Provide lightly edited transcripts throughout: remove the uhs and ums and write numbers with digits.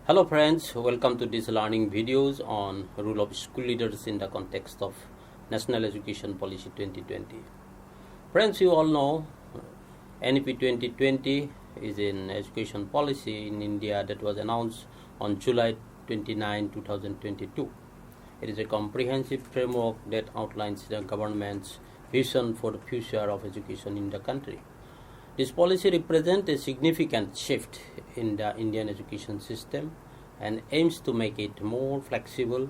Hello friends, welcome to these learning videos on role of school leaders in the context of National Education Policy 2020. Friends, you all know NEP2020 is an education policy in India that was announced on July 29, 2022. It is a comprehensive framework that outlines the government's vision for the future of education in the country. This policy represents a significant shift in the Indian education system and aims to make it more flexible,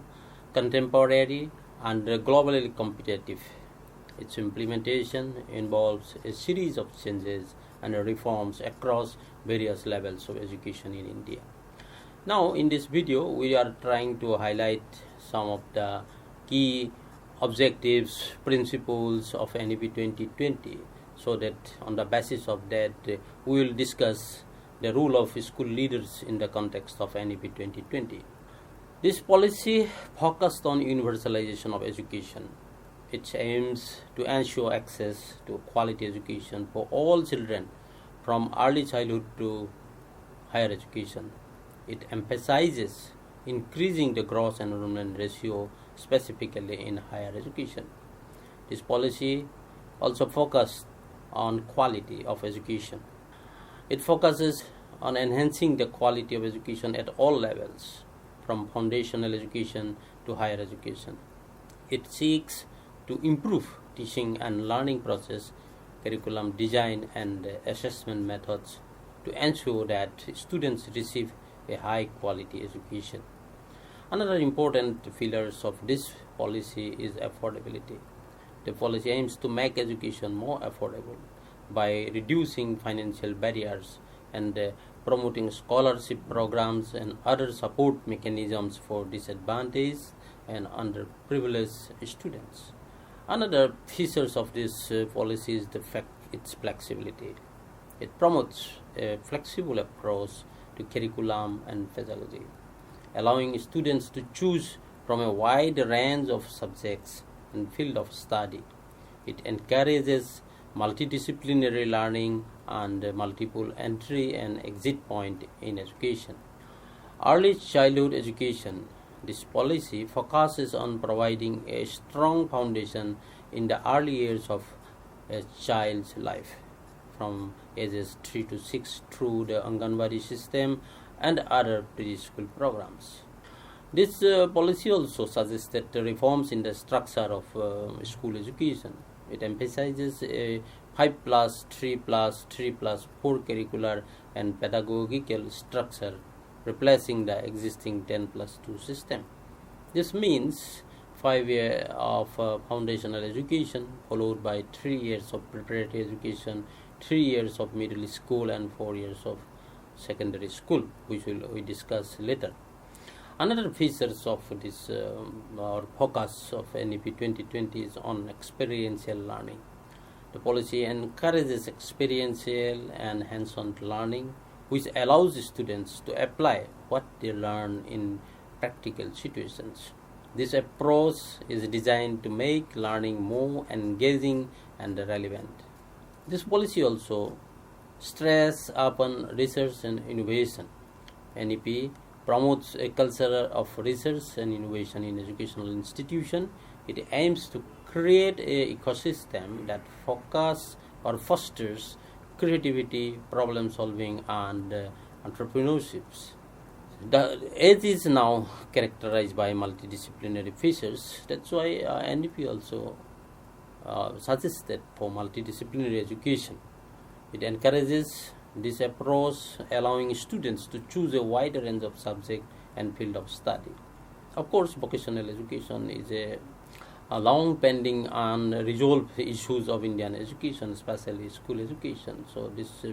contemporary, and globally competitive. Its implementation involves a series of changes and reforms across various levels of education in India. Now, in this video, we are trying to highlight some of the key objectives, principles of NEP 2020, so that on the basis of that we will discuss the role of school leaders in the context of NEP 2020. This policy focused on universalization of education. It aims to ensure access to quality education for all children from early childhood to higher education. It emphasizes increasing the gross enrollment ratio, specifically in higher education. This policy also focused on quality of education. It focuses on enhancing the quality of education at all levels, from foundational education to higher education. It seeks to improve teaching and learning process, curriculum design, and assessment methods to ensure that students receive a high quality education. Another important pillar of this policy is affordability. The policy aims to make education more affordable by reducing financial barriers and promoting scholarship programs and other support mechanisms for disadvantaged and underprivileged students. Another feature of this policy is its flexibility. It promotes a flexible approach to curriculum and pedagogy, allowing students to choose from a wide range of subjects and field of study. It encourages multidisciplinary learning and multiple entry and exit point in education. Early childhood education. This policy focuses on providing a strong foundation in the early years of a child's life, from ages 3 to 6 through the Anganwadi system and other preschool programs. This policy also suggested reforms in the structure of school education. It emphasizes a 5+3+3+4 curricular and pedagogical structure, replacing the existing 10+2 system. This means 5 years of foundational education, followed by 3 years of preparatory education, 3 years of middle school, and 4 years of secondary school, which we discuss later. Another feature of this or focus of NEP 2020 is on experiential learning. The policy encourages experiential and hands-on learning, which allows students to apply what they learn in practical situations. This approach is designed to make learning more engaging and relevant. This policy also stresses upon research and innovation. NEP promotes a culture of research and innovation in educational institutions. It aims to create an ecosystem that focuses or fosters creativity, problem solving, and entrepreneurship. The age is now characterized by multidisciplinary features. That's why NEP also suggested for multidisciplinary education. It encourages this approach, allowing students to choose a wide range of subjects and field of study. Of course, vocational education is a long pending and resolved issues of Indian education, especially school education. So this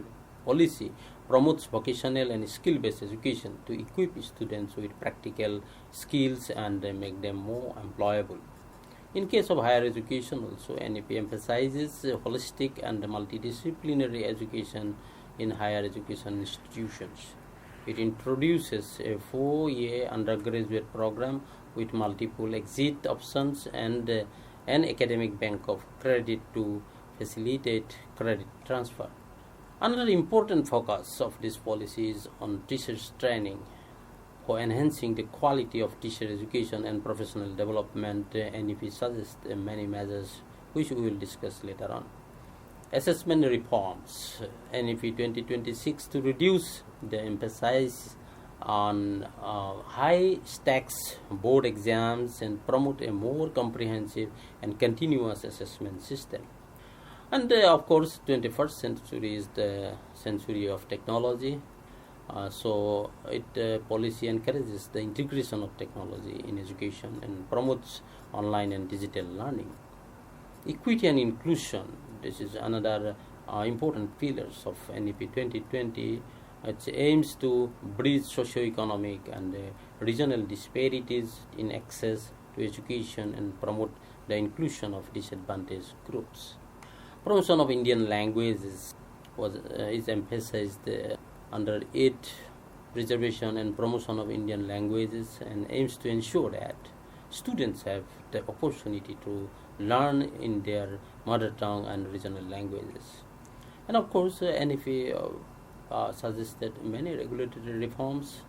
policy promotes vocational and skill-based education to equip students with practical skills and make them more employable. In case of higher education also, NEP emphasizes holistic and multidisciplinary education in higher education institutions. It introduces a 4-year undergraduate program with multiple exit options and an academic bank of credit to facilitate credit transfer. Another important focus of this policy is on teachers' training. For enhancing the quality of teacher education and professional development, NEP suggests many measures which we will discuss later on. Assessment reforms, NEP 2026 to reduce the emphasis on high stakes board exams and promote a more comprehensive and continuous assessment system. And of course, 21st century is the century of technology. So it policy encourages the integration of technology in education and promotes online and digital learning. Equity and inclusion, this is another important pillars of NEP 2020. It aims to bridge socio-economic and regional disparities in access to education and promote the inclusion of disadvantaged groups. Promotion of Indian languages is emphasized under 8 preservation and promotion of Indian languages, and aims to ensure that students have the opportunity to learn in their mother tongue and regional languages. And of course, NEP suggested many regulatory reforms.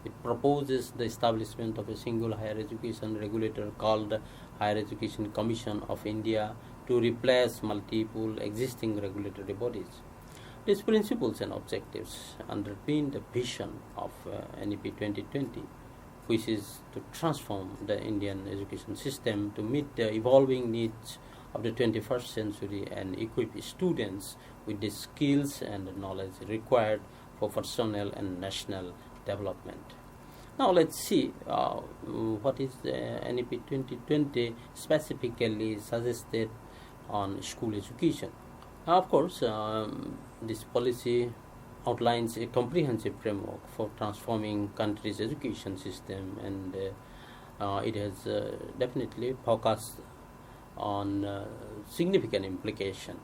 It proposes the establishment of a single higher education regulator called Higher Education Commission of India to replace multiple existing regulatory bodies. These principles and objectives underpin the vision of NEP 2020, which is to transform the Indian education system to meet the evolving needs of the 21st century and equip students with the skills and knowledge required for personal and national development. Now let's see what is the NEP 2020 specifically suggested on school education. Of course, this policy outlines a comprehensive framework for transforming country's education system, and it has definitely focused on significant implication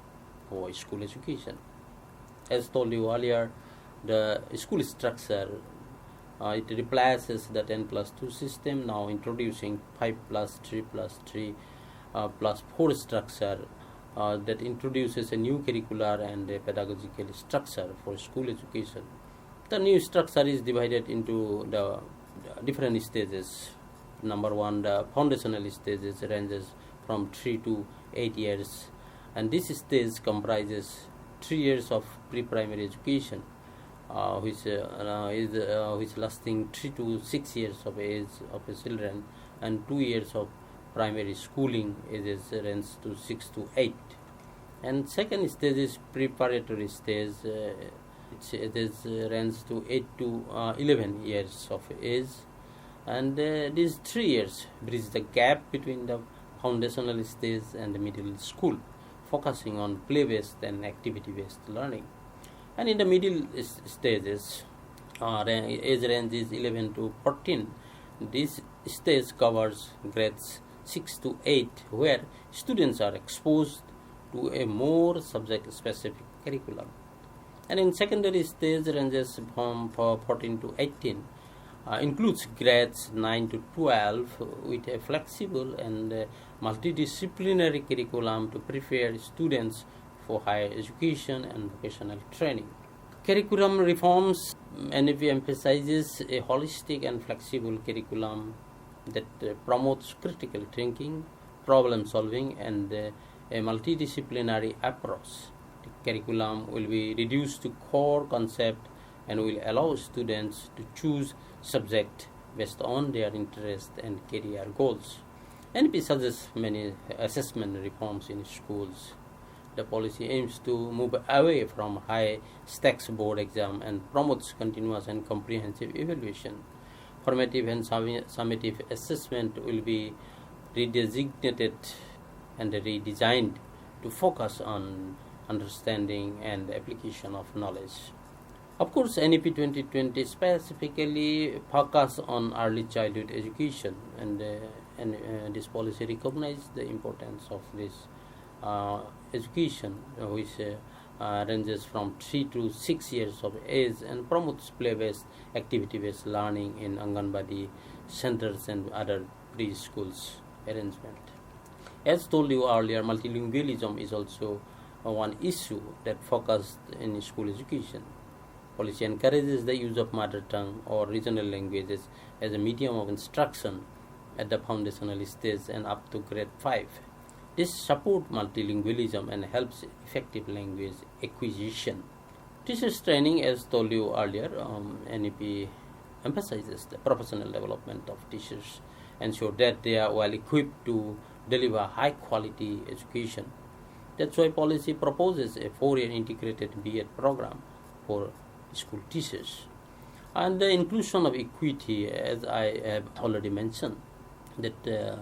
for school education. As told you earlier, the school structure it replaces the 10+2 system, now introducing 5+3+3+4 structure that introduces a new curricular and a pedagogical structure for school education. The new structure is divided into the different stages. Number 1, the foundational stages ranges from 3 to 8 years, and this stage comprises 3 years of pre-primary education, which lasting 3 to 6 years of age of the children, and 2 years of primary schooling ages range to 6 to 8. And second stage is preparatory stage. It is range to 8 to 11 years of age, and these 3 years bridge the gap between the foundational stage and the middle school, focusing on play-based and activity-based learning. And in the middle stages, age range is 11 to 14. This stage covers grades 6 to 8, where students are exposed to a more subject-specific curriculum. And in secondary stage, ranges from 14 to 18, includes grades 9 to 12 with a flexible and multidisciplinary curriculum to prepare students for higher education and vocational training. Curriculum reforms, NEP emphasizes a holistic and flexible curriculum that promotes critical thinking, problem solving, and a multidisciplinary approach. The curriculum will be reduced to core concept and will allow students to choose subject based on their interest and career goals. NEP suggests many assessment reforms in schools. The policy aims to move away from high stakes board exam and promotes continuous and comprehensive evaluation. Formative and summative assessment will be redesignated and redesigned to focus on understanding and application of knowledge. Of course, NEP 2020 specifically focus on early childhood education, and this policy recognizes the importance of this education, which ranges from 3 to 6 years of age, and promotes play-based, activity-based learning in Anganwadi centers and other preschools arrangement. As told you earlier, multilingualism is also one issue that focused in school education. Policy encourages the use of mother tongue or regional languages as a medium of instruction at the foundational stage and up to grade 5. This supports multilingualism and helps effective language acquisition. Teachers training, as told you earlier, NEP emphasizes the professional development of teachers, ensure that they are well equipped to deliver high quality education. That's why policy proposes a 4-year integrated B.Ed program for school teachers. And the inclusion of equity, as I have already mentioned, that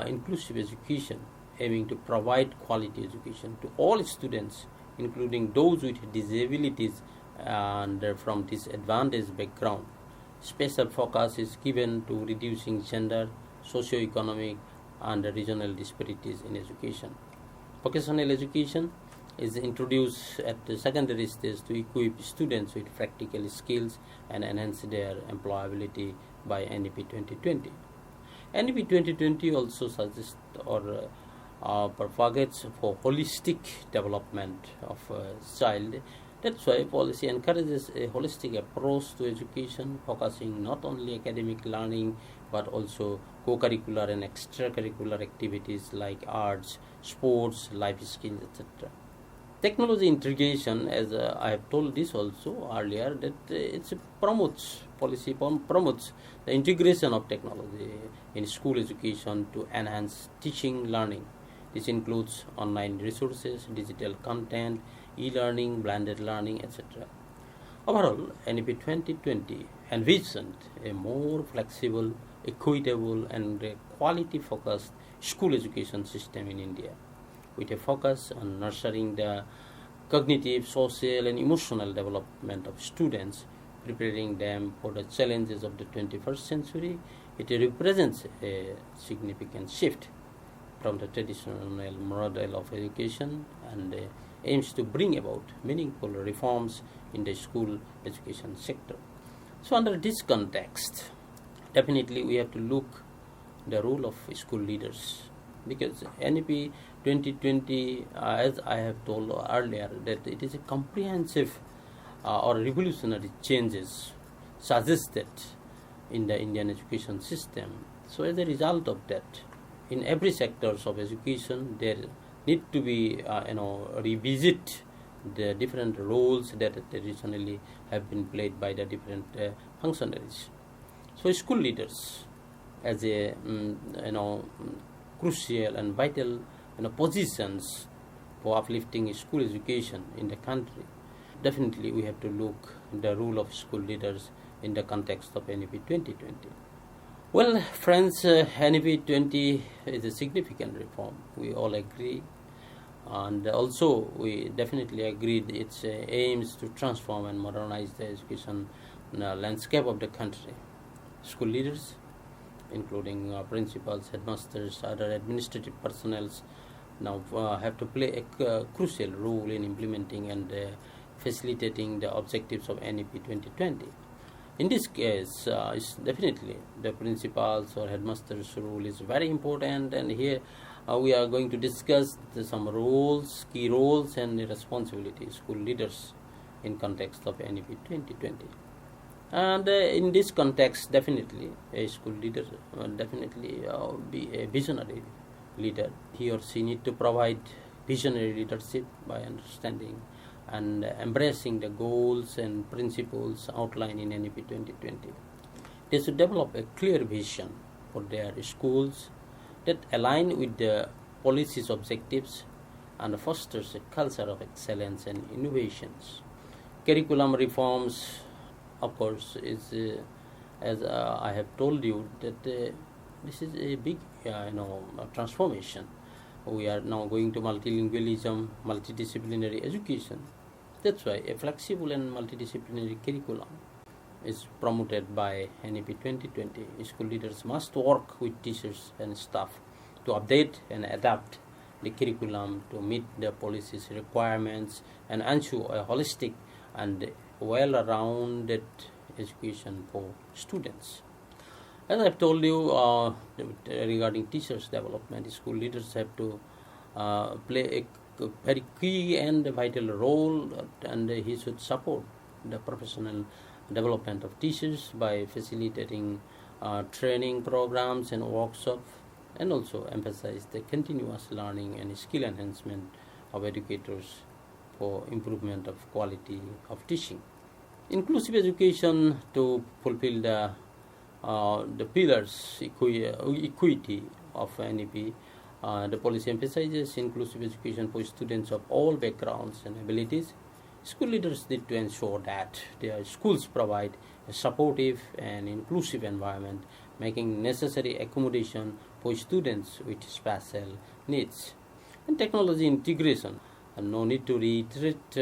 inclusive education aiming to provide quality education to all students, including those with disabilities and from disadvantaged background. Special focus is given to reducing gender, socio-economic and regional disparities in education. Vocational education is introduced at the secondary stage to equip students with practical skills and enhance their employability by NEP 2020. NEP 2020 also suggests or propagates for holistic development of a child. That's why policy encourages a holistic approach to education, focusing not only academic learning but also co-curricular and extracurricular activities like arts, sports, life skills, etc. Technology integration, as I have told this also earlier, that policy promotes the integration of technology in school education to enhance teaching learning. This includes online resources, digital content, e-learning, blended learning, etc. Overall, NEP 2020 envisioned a more flexible, equitable, and quality-focused school education system in India, with a focus on nurturing the cognitive, social, and emotional development of students, preparing them for the challenges of the 21st century. It represents a significant shift from the traditional model of education and aims to bring about meaningful reforms in the school education sector. So under this context, definitely we have to look the role of school leaders, because NEP 2020, as I have told earlier, that it is a comprehensive or revolutionary changes suggested in the Indian education system. So as a result of that, in every sectors of education, there need to be revisit the different roles that traditionally have been played by the different functionaries. So school leaders, as a crucial and vital positions for uplifting school education in the country. Definitely, we have to look the role of school leaders in the context of NEP 2020. Well, friends, NEP 20 is a significant reform. We all agree, and also we definitely agree its aims to transform and modernize the education landscape of the country. School leaders, including principals, headmasters, other administrative personnel, now have to play a crucial role in implementing and facilitating the objectives of NEP 2020. In this case, it's definitely the principal's or headmaster's role is very important, and here we are going to discuss some roles, key roles and responsibilities school leaders in context of NEP 2020. And in this context, definitely a school leader definitely be a visionary leader. He or she need to provide visionary leadership by understanding and embracing the goals and principles outlined in NEP 2020. They should develop a clear vision for their schools that align with the policy's objectives and fosters a culture of excellence and innovations. Curriculum reforms, of course, is as I have told you that this is a big transformation. We are now going to multilingualism, multidisciplinary education. That's why a flexible and multidisciplinary curriculum is promoted by NEP 2020. School leaders must work with teachers and staff to update and adapt the curriculum to meet the policy's requirements and ensure a holistic and well-rounded education for students. As I've told you regarding teachers' development, school leaders have to play a very key and vital role, and he should support the professional development of teachers by facilitating training programs and workshops, and also emphasize the continuous learning and skill enhancement of educators for improvement of quality of teaching. Inclusive education to fulfill the pillars equity of NEP. The policy emphasizes inclusive education for students of all backgrounds and abilities. School leaders need to ensure that their schools provide a supportive and inclusive environment, making necessary accommodation for students with special needs. And technology integration. No need to reiterate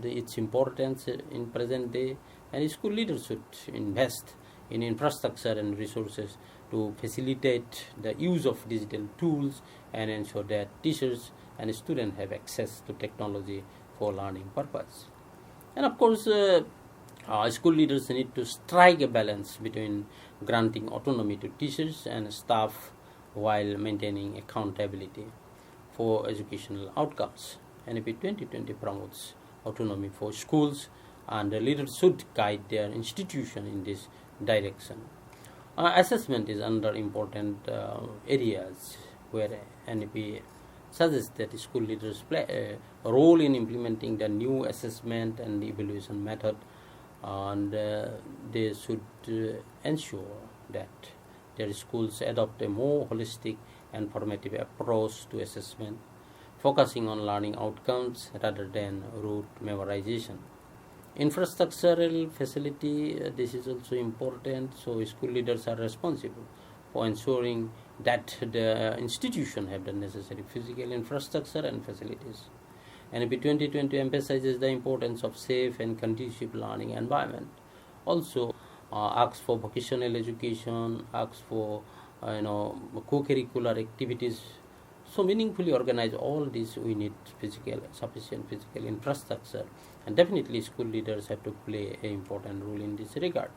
its importance in present day, and school leaders should invest in infrastructure and resources to facilitate the use of digital tools and ensure that teachers and students have access to technology for learning purpose. And of course, school leaders need to strike a balance between granting autonomy to teachers and staff while maintaining accountability for educational outcomes. NEP 2020 promotes autonomy for schools, and the leaders should guide their institution in this direction. Assessment is another important areas where NEP suggests that school leaders play a role in implementing the new assessment and evaluation method, and they should ensure that their schools adopt a more holistic and formative approach to assessment, focusing on learning outcomes rather than rote memorization. Infrastructural facility, this is also important, so school leaders are responsible for ensuring that the institution have the necessary physical infrastructure and facilities. NEP 2020 emphasizes the importance of safe and conducive learning environment. Also asks for vocational education, asks for co-curricular activities. So meaningfully organize all these, we need sufficient physical infrastructure, and definitely school leaders have to play an important role in this regard.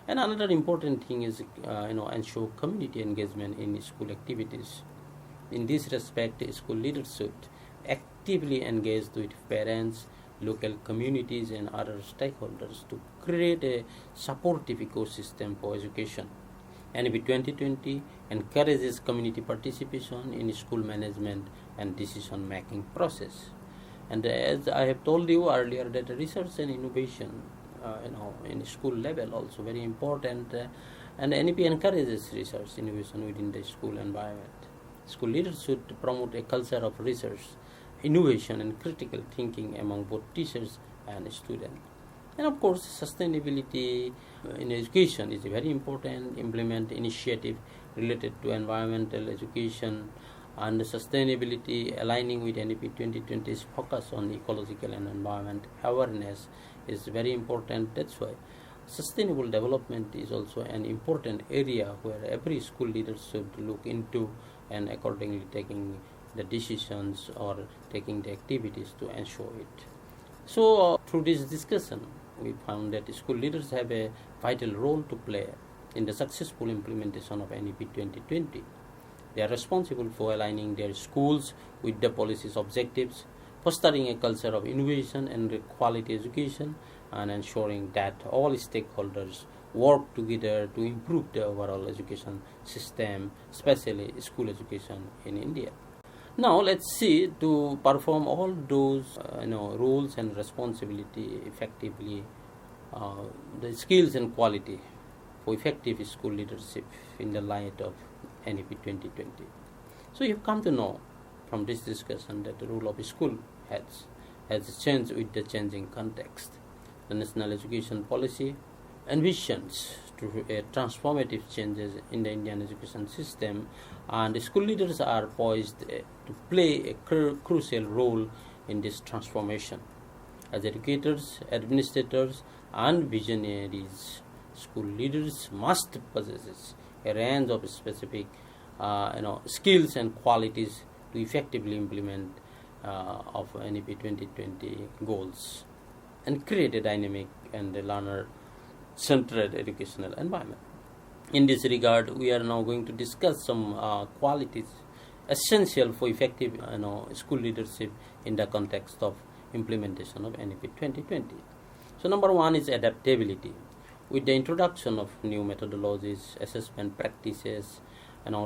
And another important thing is ensure community engagement in school activities. In this respect, school leaders should actively engage with parents, local communities and other stakeholders to create a supportive ecosystem for education. NEP 2020 encourages community participation in school management and decision-making process. And as I have told you earlier, that research and innovation, in school level also very important, and NEP encourages research innovation within the school environment. School leaders should promote a culture of research, innovation, and critical thinking among both teachers and students. And of course, sustainability in education is very important. Implement initiative related to environmental education and sustainability aligning with NEP 2020's focus on ecological and environment awareness is very important. That's why sustainable development is also an important area where every school leader should look into and accordingly taking the decisions or taking the activities to ensure it. So through this discussion, we found that school leaders have a vital role to play in the successful implementation of NEP 2020. They are responsible for aligning their schools with the policy's objectives, fostering a culture of innovation and quality education, and ensuring that all stakeholders work together to improve the overall education system, especially school education in India. Now let's see to perform all those roles and responsibility effectively, the skills and quality for effective school leadership in the light of NEP 2020. So you've come to know from this discussion that the role of school has changed with the changing context. The national education policy envisions to transformative changes in the Indian education system, and school leaders are poised to play a crucial role in this transformation. As educators, administrators, and visionaries, school leaders must possess a range of specific skills and qualities to effectively implement of NEP 2020 goals and create a dynamic and a learner-centered educational environment. In this regard, we are now going to discuss some qualities essential for effective school leadership in the context of implementation of NEP 2020. So number one is adaptability. With the introduction of new methodologies, assessment practices,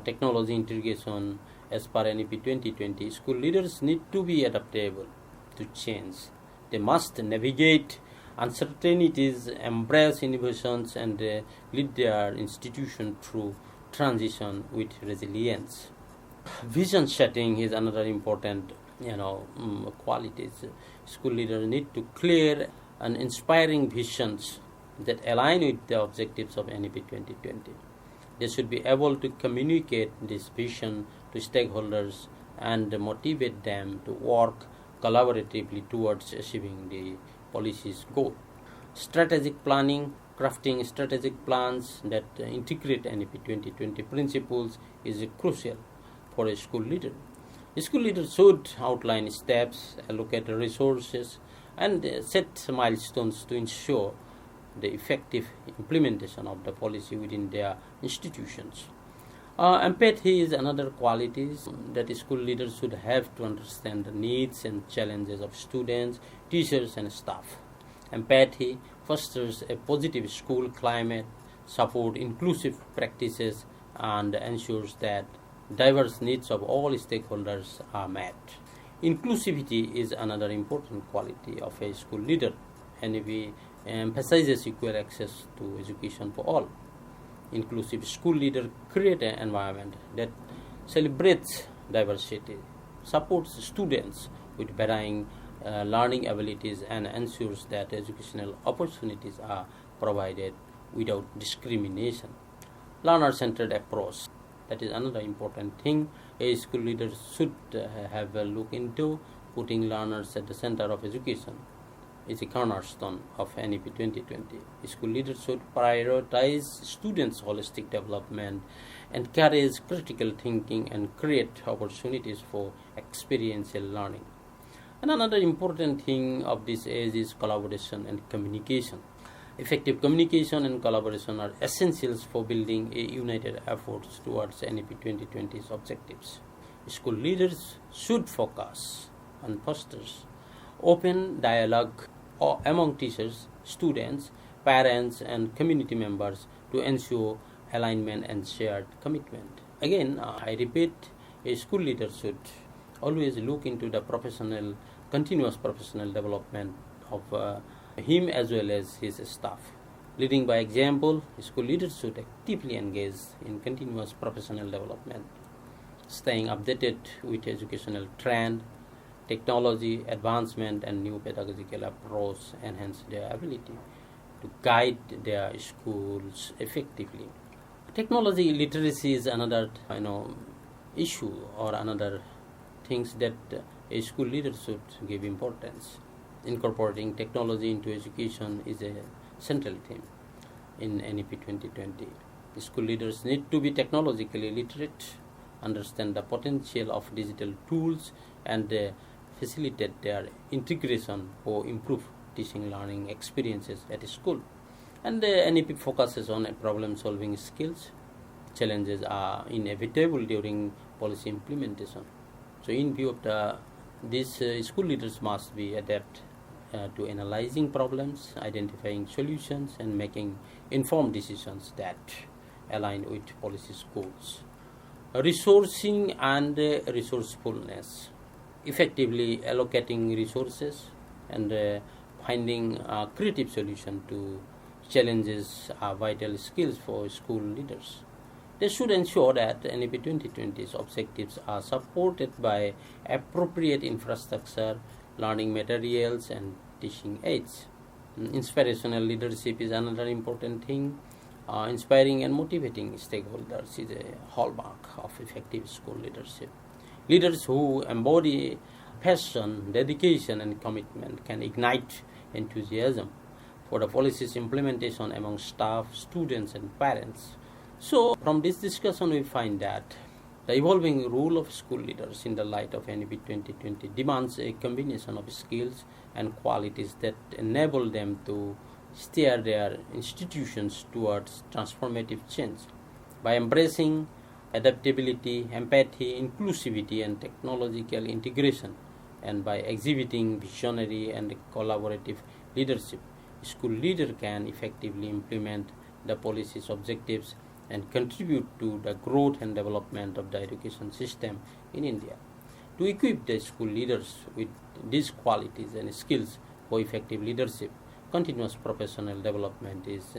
technology integration as per NEP 2020, school leaders need to be adaptable to change. They must navigate uncertainties, embrace innovations, and lead their institution through transition with resilience. Vision setting is another important qualities. School leaders need to clear and inspiring visions that align with the objectives of NEP 2020. They should be able to communicate this vision to stakeholders and motivate them to work collaboratively towards achieving the policy's goal. Strategic planning, crafting strategic plans that integrate NEP 2020 principles is crucial for a school leader. A school leader should outline steps, allocate resources, and set milestones to ensure the effective implementation of the policy within their institutions. Empathy is another quality that school leaders should have to understand the needs and challenges of students, teachers, and staff. Empathy fosters a positive school climate, support inclusive practices, and ensures that diverse needs of all stakeholders are met. Inclusivity is another important quality of a school leader, and we emphasizes equal access to education for all. Inclusive school leader create an environment that celebrates diversity, supports students with varying learning abilities, and ensures that educational opportunities are provided without discrimination. Learner-centered approach, that is another important thing a school leader should have a look into. Putting learners at the center of education is a cornerstone of NEP 2020. School leaders should prioritize students' holistic development, encourage critical thinking, and create opportunities for experiential learning. And another important thing of this age is collaboration and communication. Effective communication and collaboration are essentials for building a united effort towards NEP 2020's objectives. School leaders should focus on fosters open dialogue among teachers, students, parents, and community members to ensure alignment and shared commitment. Again, I repeat, a school leader should always look into the continuous professional development of him as well as his staff. Leading by example, school leaders should actively engage in continuous professional development, staying updated with educational trend, technology advancement, and new pedagogical approach enhance their ability to guide their schools effectively. Technology literacy is another issue or another things that a school leader should give importance. Incorporating technology into education is a central theme in NEP 2020. School leaders need to be technologically literate, understand the potential of digital tools, and facilitate their integration for improved teaching learning experiences at school. And the NEP focuses on problem-solving skills. Challenges are inevitable during policy implementation. So in view of these school leaders must be adept to analyzing problems, identifying solutions, and making informed decisions that align with policy goals. Resourcing and resourcefulness. Effectively allocating resources and finding a creative solution to challenges are vital skills for school leaders. They should ensure that NEP 2020's objectives are supported by appropriate infrastructure, learning materials, and teaching aids. Inspirational leadership is another important thing. Inspiring and motivating stakeholders is a hallmark of effective school leadership. Leaders who embody passion, dedication, and commitment can ignite enthusiasm for the policy's implementation among staff, students, and parents. So, from this discussion, we find that the evolving role of school leaders in the light of NEP 2020 demands a combination of skills and qualities that enable them to steer their institutions towards transformative change. By embracing adaptability, empathy, inclusivity, and technological integration, and by exhibiting visionary and collaborative leadership, school leader can effectively implement the policy's objectives and contribute to the growth and development of the education system in India. To equip the school leaders with these qualities and skills for effective leadership, continuous professional development is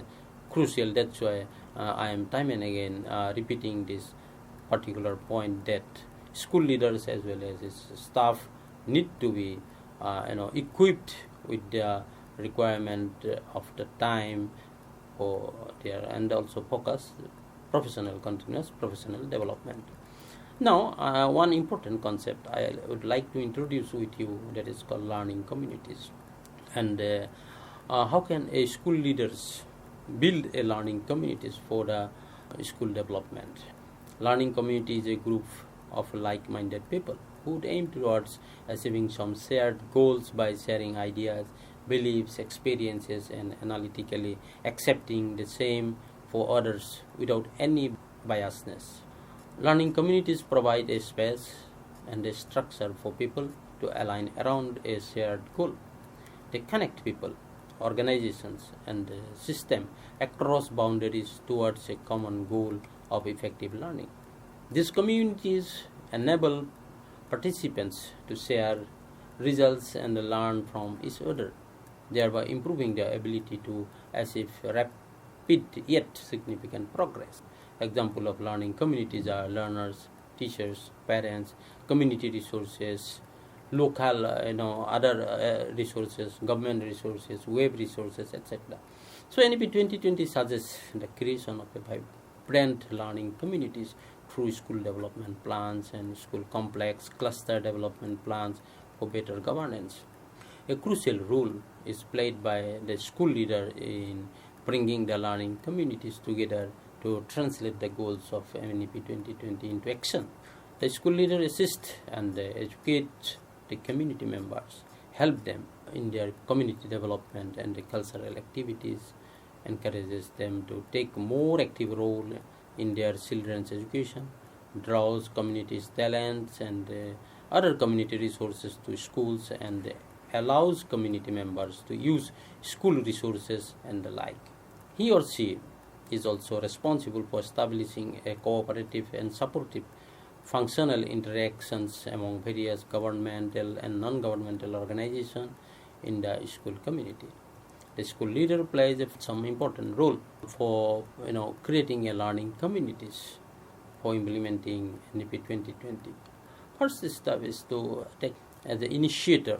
crucial. That's why I am time and again repeating this particular point, that school leaders as well as its staff need to be equipped with the requirement of the time for their, and also focus continuous professional development. Now, one important concept I would like to introduce with you, that is called learning communities. And how can a school leaders build a learning communities for the school development? Learning community is a group of like-minded people who would aim towards achieving some shared goals by sharing ideas, beliefs, experiences, and analytically accepting the same for others without any biasness. Learning communities provide a space and a structure for people to align around a shared goal. They connect people, organizations, and the system across boundaries towards a common goal of effective learning. These communities enable participants to share results and learn from each other, thereby improving their ability to achieve rapid yet significant progress. Example of learning communities are learners, teachers, parents, community resources, local, other resources, government resources, web resources, etc. So NEP 2020 suggests the creation of a vibrant learning communities through school development plans and school complex cluster development plans for better governance. A crucial role is played by the school leader in bringing the learning communities together to translate the goals of NEP 2020 into action. The school leader assists and educate the community members, help them in their community development and the cultural activities, encourages them to take more active role in their children's education, draws communities' talents and other community resources to schools, and allows community members to use school resources and the like. He or she is also responsible for establishing a cooperative and supportive functional interactions among various governmental and non-governmental organizations in the school community. The school leader plays some important role for creating a learning communities for implementing NEP 2020. First step is to take as the initiator.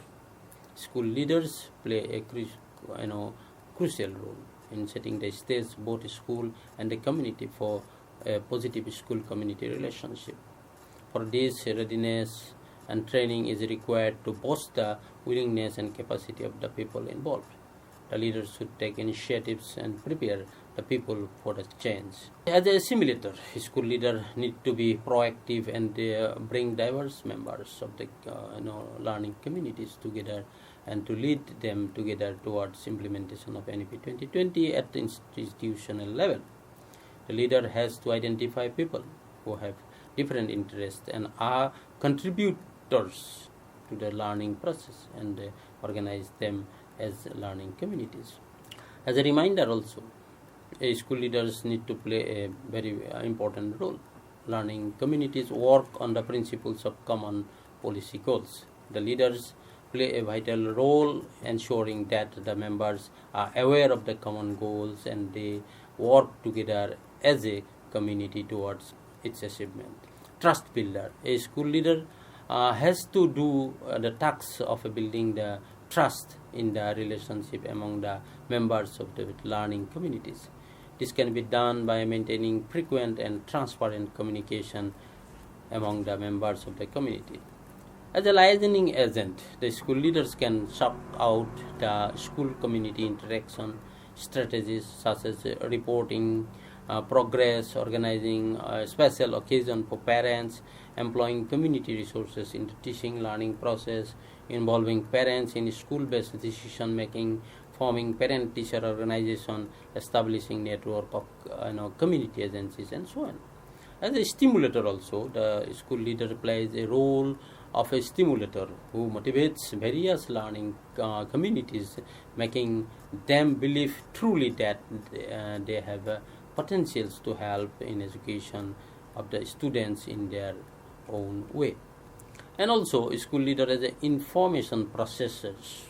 School leaders play a crucial role in setting the stage, both school and the community, for a positive school-community relationship. For this, readiness and training is required to boost the willingness and capacity of the people involved. The leaders should take initiatives and prepare the people for the change. As a simulator, school leader need to be proactive and bring diverse members of the learning communities together and to lead them together towards implementation of NEP 2020 at the institutional level. The leader has to identify people who have different interests and are contributors to the learning process and organize them as learning communities. As a reminder also, school leaders need to play a very important role. Learning communities work on the principles of common policy goals. The leaders play a vital role ensuring that the members are aware of the common goals and they work together as a community towards its achievement. Trust builder. A school leader has to do the tasks of building the trust in the relationship among the members of the learning communities. This can be done by maintaining frequent and transparent communication among the members of the community. As a liaising agent, the school leaders can sort out the school community interaction strategies such as reporting progress, organizing a special occasion for parents, employing community resources in the teaching learning process, involving parents in school-based decision making, forming parent-teacher organization, establishing network of community agencies, and so on. As a stimulator also, the school leader plays a role of a stimulator who motivates various learning communities, making them believe truly that they have potentials to help in education of the students in their own way. And also, school leader as an information processors.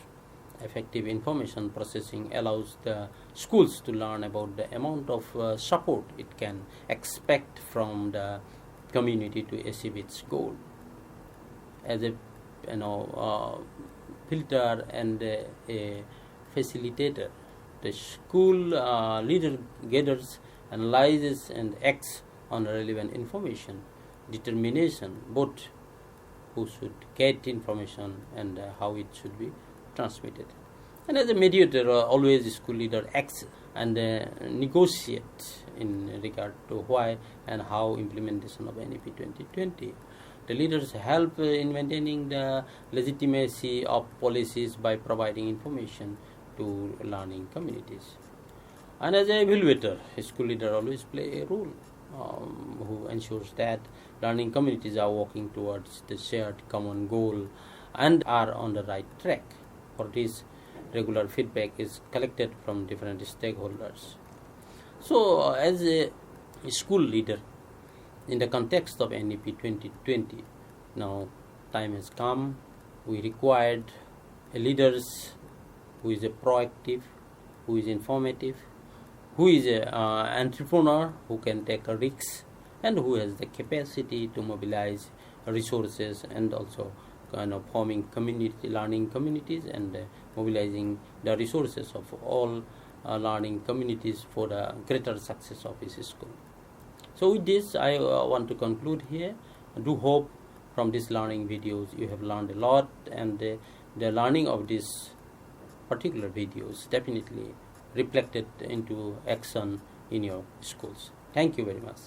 Effective information processing allows the schools to learn about the amount of support it can expect from the community to achieve its goal. As a filter and a facilitator, the school leader gathers, analyzes, and acts on relevant information, determination both who should get information and how it should be transmitted. And as a mediator, always school leader acts and negotiates in regard to why and how implementation of NEP 2020. The leaders help in maintaining the legitimacy of policies by providing information to learning communities. And as an evaluator, a school leader always play a role who ensures that learning communities are working towards the shared common goal and are on the right track. For this, regular feedback is collected from different stakeholders. So, as a school leader, in the context of NEP 2020, now time has come. We required a leaders who is a proactive, who is informative, who is an entrepreneur who can take a risk, and who has the capacity to mobilize resources and also forming community learning communities and mobilizing the resources of all learning communities for the greater success of his school. So with this, I want to conclude here. I do hope from these learning videos you have learned a lot, and the learning of these particular videos definitely reflected into action in your schools. Thank you very much.